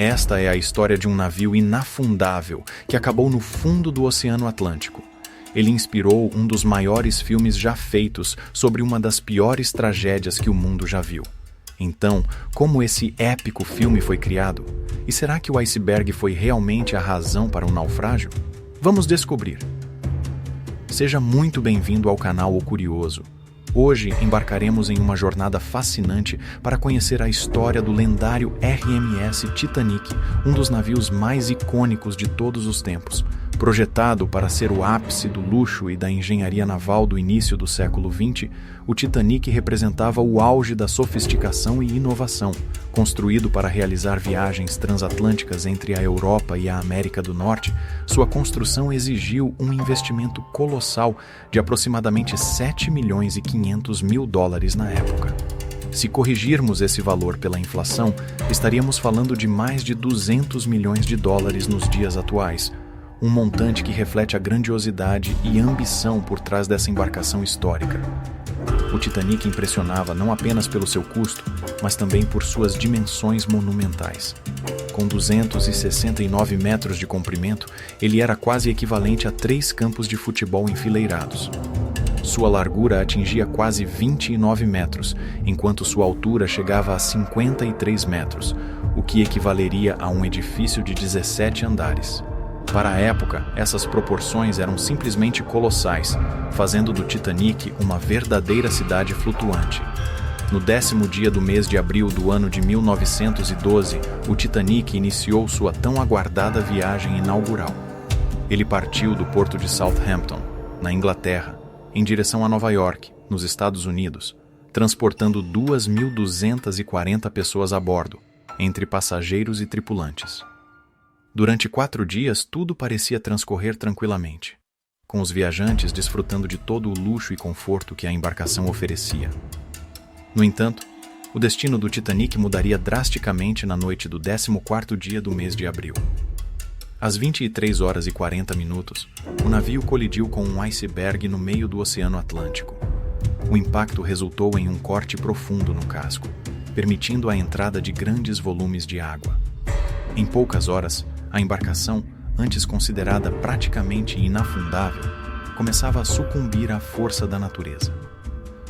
Esta é a história de um navio inafundável que acabou no fundo do Oceano Atlântico. Ele inspirou um dos maiores filmes já feitos sobre uma das piores tragédias que o mundo já viu. Então, como esse épico filme foi criado? E será que o iceberg foi realmente a razão para o naufrágio? Vamos descobrir. Seja muito bem-vindo ao canal O Curioso. Hoje embarcaremos em uma jornada fascinante para conhecer a história do lendário RMS Titanic, um dos navios mais icônicos de todos os tempos. Projetado para ser o ápice do luxo e da engenharia naval do início do século XX, o Titanic representava o auge da sofisticação e inovação. Construído para realizar viagens transatlânticas entre a Europa e a América do Norte, sua construção exigiu um investimento colossal de aproximadamente 7 milhões e 500 mil dólares na época. Se corrigirmos esse valor pela inflação, estaríamos falando de mais de 200 milhões de dólares nos dias atuais. Um montante que reflete a grandiosidade e ambição por trás dessa embarcação histórica. O Titanic impressionava não apenas pelo seu custo, mas também por suas dimensões monumentais. Com 269 metros de comprimento, ele era quase equivalente a 3 campos de futebol enfileirados. Sua largura atingia quase 29 metros, enquanto sua altura chegava a 53 metros, o que equivaleria a um edifício de 17 andares. Para a época, essas proporções eram simplesmente colossais, fazendo do Titanic uma verdadeira cidade flutuante. No 10º dia do mês de abril do ano de 1912, o Titanic iniciou sua tão aguardada viagem inaugural. Ele partiu do porto de Southampton, na Inglaterra, em direção a Nova York, nos Estados Unidos, transportando 2.240 pessoas a bordo, entre passageiros e tripulantes. Durante 4 dias, tudo parecia transcorrer tranquilamente, com os viajantes desfrutando de todo o luxo e conforto que a embarcação oferecia. No entanto, o destino do Titanic mudaria drasticamente na noite do 14º dia do mês de abril. Às 23h40, o navio colidiu com um iceberg no meio do Oceano Atlântico. O impacto resultou em um corte profundo no casco, permitindo a entrada de grandes volumes de água. Em poucas horas, a embarcação, antes considerada praticamente inafundável, começava a sucumbir à força da natureza.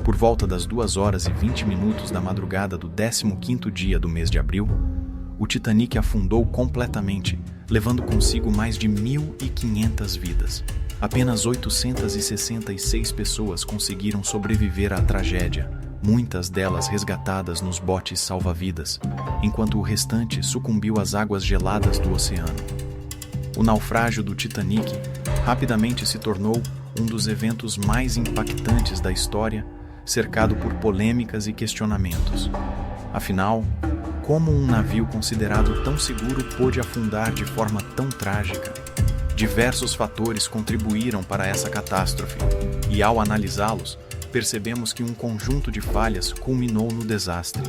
Por volta das 2h20 da madrugada do 15º dia do mês de abril, o Titanic afundou completamente, levando consigo mais de 1.500 vidas. Apenas 866 pessoas conseguiram sobreviver à tragédia, muitas delas resgatadas nos botes salva-vidas, enquanto o restante sucumbiu às águas geladas do oceano. O naufrágio do Titanic rapidamente se tornou um dos eventos mais impactantes da história, cercado por polêmicas e questionamentos. Afinal, como um navio considerado tão seguro pôde afundar de forma tão trágica? Diversos fatores contribuíram para essa catástrofe, e ao analisá-los, percebemos que um conjunto de falhas culminou no desastre.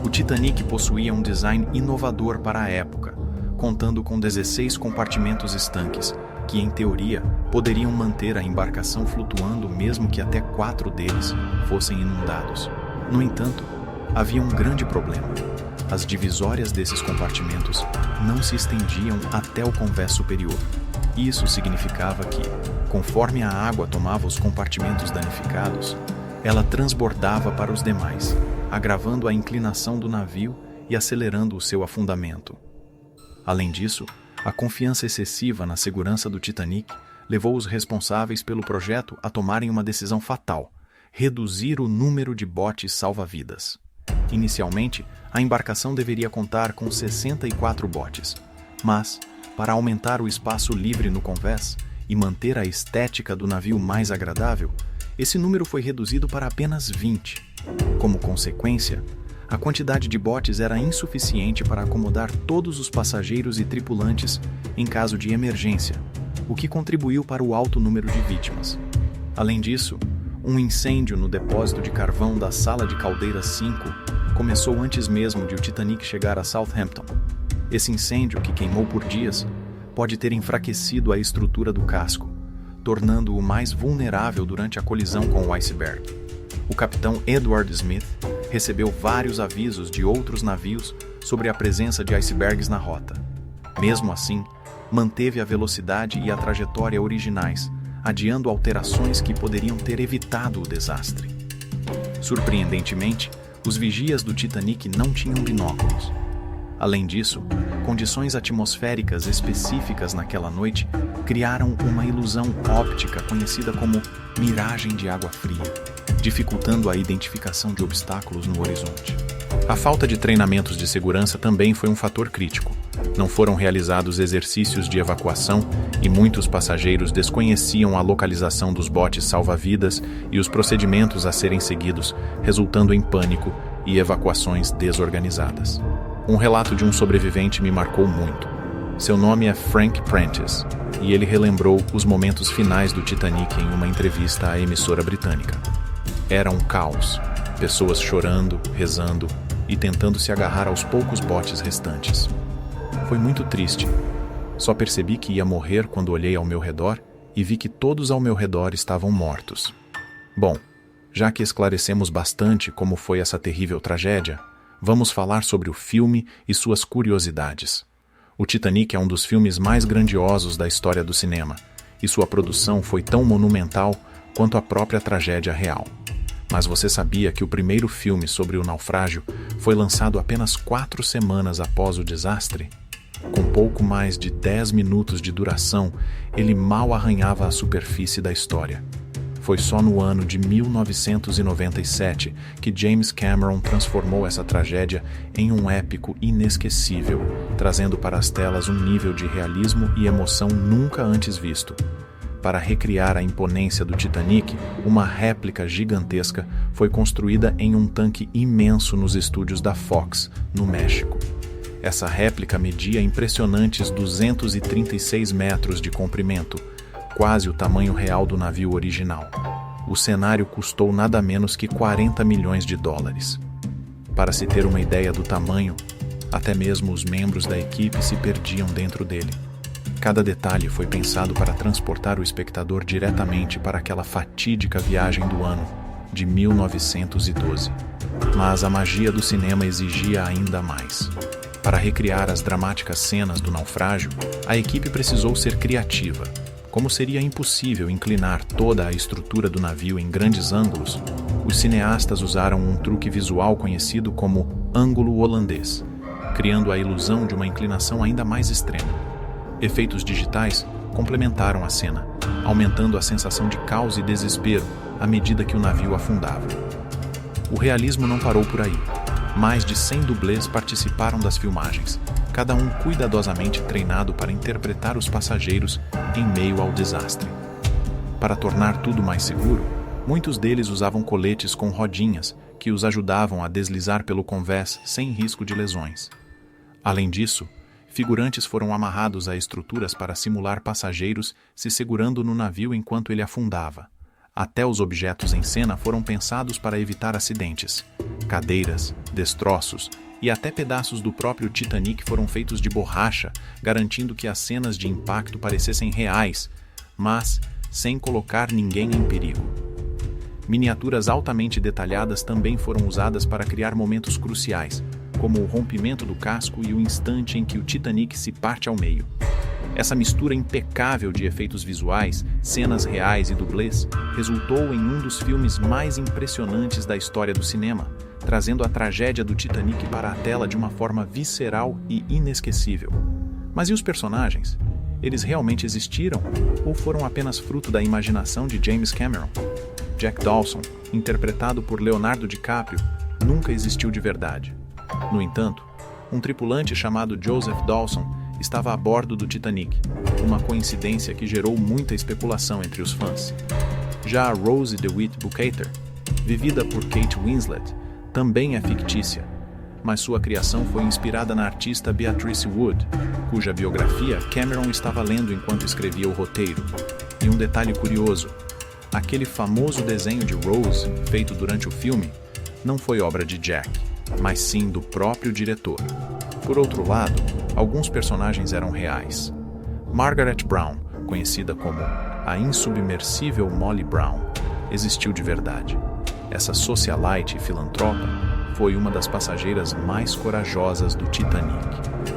O Titanic possuía um design inovador para a época, contando com 16 compartimentos estanques, que em teoria poderiam manter a embarcação flutuando mesmo que até 4 deles fossem inundados. No entanto, havia um grande problema. As divisórias desses compartimentos não se estendiam até o convés superior. Isso significava que, conforme a água tomava os compartimentos danificados, ela transbordava para os demais, agravando a inclinação do navio e acelerando o seu afundamento. Além disso, a confiança excessiva na segurança do Titanic levou os responsáveis pelo projeto a tomarem uma decisão fatal: reduzir o número de botes salva-vidas. Inicialmente, a embarcação deveria contar com 64 botes, mas, para aumentar o espaço livre no convés e manter a estética do navio mais agradável, esse número foi reduzido para apenas 20. Como consequência, a quantidade de botes era insuficiente para acomodar todos os passageiros e tripulantes em caso de emergência, o que contribuiu para o alto número de vítimas. Além disso, um incêndio no depósito de carvão da Sala de Caldeiras 5 começou antes mesmo de o Titanic chegar a Southampton. Esse incêndio, que queimou por dias, pode ter enfraquecido a estrutura do casco, tornando-o mais vulnerável durante a colisão com o iceberg. O capitão Edward Smith recebeu vários avisos de outros navios sobre a presença de icebergs na rota. Mesmo assim, manteve a velocidade e a trajetória originais, adiando alterações que poderiam ter evitado o desastre. Surpreendentemente, os vigias do Titanic não tinham binóculos. Além disso, condições atmosféricas específicas naquela noite criaram uma ilusão óptica conhecida como miragem de água fria, dificultando a identificação de obstáculos no horizonte. A falta de treinamentos de segurança também foi um fator crítico. Não foram realizados exercícios de evacuação e muitos passageiros desconheciam a localização dos botes salva-vidas e os procedimentos a serem seguidos, resultando em pânico e evacuações desorganizadas. Um relato de um sobrevivente me marcou muito. Seu nome é Frank Prentice, e ele relembrou os momentos finais do Titanic em uma entrevista à emissora britânica. Era um caos, pessoas chorando, rezando e tentando se agarrar aos poucos botes restantes. Foi muito triste. Só percebi que ia morrer quando olhei ao meu redor e vi que todos ao meu redor estavam mortos. Bom, já que esclarecemos bastante como foi essa terrível tragédia, vamos falar sobre o filme e suas curiosidades. O Titanic é um dos filmes mais grandiosos da história do cinema, e sua produção foi tão monumental quanto a própria tragédia real. Mas você sabia que o primeiro filme sobre o naufrágio foi lançado apenas 4 semanas após o desastre? Com pouco mais de 10 minutos de duração, ele mal arranhava a superfície da história. Foi só no ano de 1997 que James Cameron transformou essa tragédia em um épico inesquecível, trazendo para as telas um nível de realismo e emoção nunca antes visto. Para recriar a imponência do Titanic, uma réplica gigantesca foi construída em um tanque imenso nos estúdios da Fox, no México. Essa réplica media impressionantes 236 metros de comprimento, quase o tamanho real do navio original. O cenário custou nada menos que 40 milhões de dólares. Para se ter uma ideia do tamanho, até mesmo os membros da equipe se perdiam dentro dele. Cada detalhe foi pensado para transportar o espectador diretamente para aquela fatídica viagem do ano de 1912. Mas a magia do cinema exigia ainda mais. Para recriar as dramáticas cenas do naufrágio, a equipe precisou ser criativa. Como seria impossível inclinar toda a estrutura do navio em grandes ângulos, os cineastas usaram um truque visual conhecido como ângulo holandês, criando a ilusão de uma inclinação ainda mais extrema. Efeitos digitais complementaram a cena, aumentando a sensação de caos e desespero à medida que o navio afundava. O realismo não parou por aí. Mais de 100 dublês participaram das filmagens, cada um cuidadosamente treinado para interpretar os passageiros em meio ao desastre. Para tornar tudo mais seguro, muitos deles usavam coletes com rodinhas que os ajudavam a deslizar pelo convés sem risco de lesões. Além disso, figurantes foram amarrados a estruturas para simular passageiros se segurando no navio enquanto ele afundava. Até os objetos em cena foram pensados para evitar acidentes. Cadeiras, destroços e até pedaços do próprio Titanic foram feitos de borracha, garantindo que as cenas de impacto parecessem reais, mas sem colocar ninguém em perigo. Miniaturas altamente detalhadas também foram usadas para criar momentos cruciais, como o rompimento do casco e o instante em que o Titanic se parte ao meio. Essa mistura impecável de efeitos visuais, cenas reais e dublês resultou em um dos filmes mais impressionantes da história do cinema, trazendo a tragédia do Titanic para a tela de uma forma visceral e inesquecível. Mas e os personagens? Eles realmente existiram ou foram apenas fruto da imaginação de James Cameron? Jack Dawson, interpretado por Leonardo DiCaprio, nunca existiu de verdade. No entanto, um tripulante chamado Joseph Dawson estava a bordo do Titanic, uma coincidência que gerou muita especulação entre os fãs. Já a Rose DeWitt Bukater, vivida por Kate Winslet, também é fictícia, mas sua criação foi inspirada na artista Beatrice Wood, cuja biografia Cameron estava lendo enquanto escrevia o roteiro. E um detalhe curioso, aquele famoso desenho de Rose, feito durante o filme, não foi obra de Jack, mas sim do próprio diretor. Por outro lado, alguns personagens eram reais. Margaret Brown, conhecida como a insubmersível Molly Brown, existiu de verdade. Essa socialite e filantropa foi uma das passageiras mais corajosas do Titanic,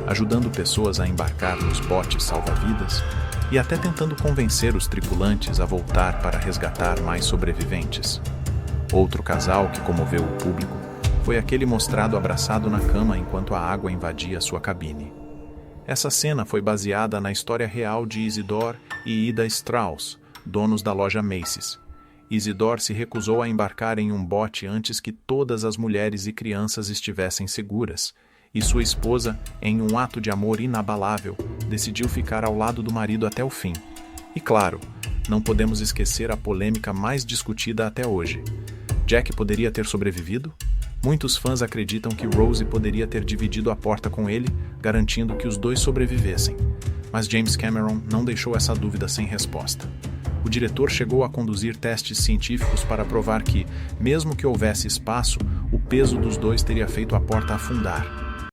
ajudando pessoas a embarcar nos botes salva-vidas e até tentando convencer os tripulantes a voltar para resgatar mais sobreviventes. Outro casal que comoveu o público foi aquele mostrado abraçado na cama enquanto a água invadia sua cabine. Essa cena foi baseada na história real de Isidore e Ida Strauss, donos da loja Macy's. Isidore se recusou a embarcar em um bote antes que todas as mulheres e crianças estivessem seguras, e sua esposa, em um ato de amor inabalável, decidiu ficar ao lado do marido até o fim. E claro, não podemos esquecer a polêmica mais discutida até hoje. Jack poderia ter sobrevivido? Muitos fãs acreditam que Rose poderia ter dividido a porta com ele, garantindo que os dois sobrevivessem. Mas James Cameron não deixou essa dúvida sem resposta. O diretor chegou a conduzir testes científicos para provar que, mesmo que houvesse espaço, o peso dos dois teria feito a porta afundar.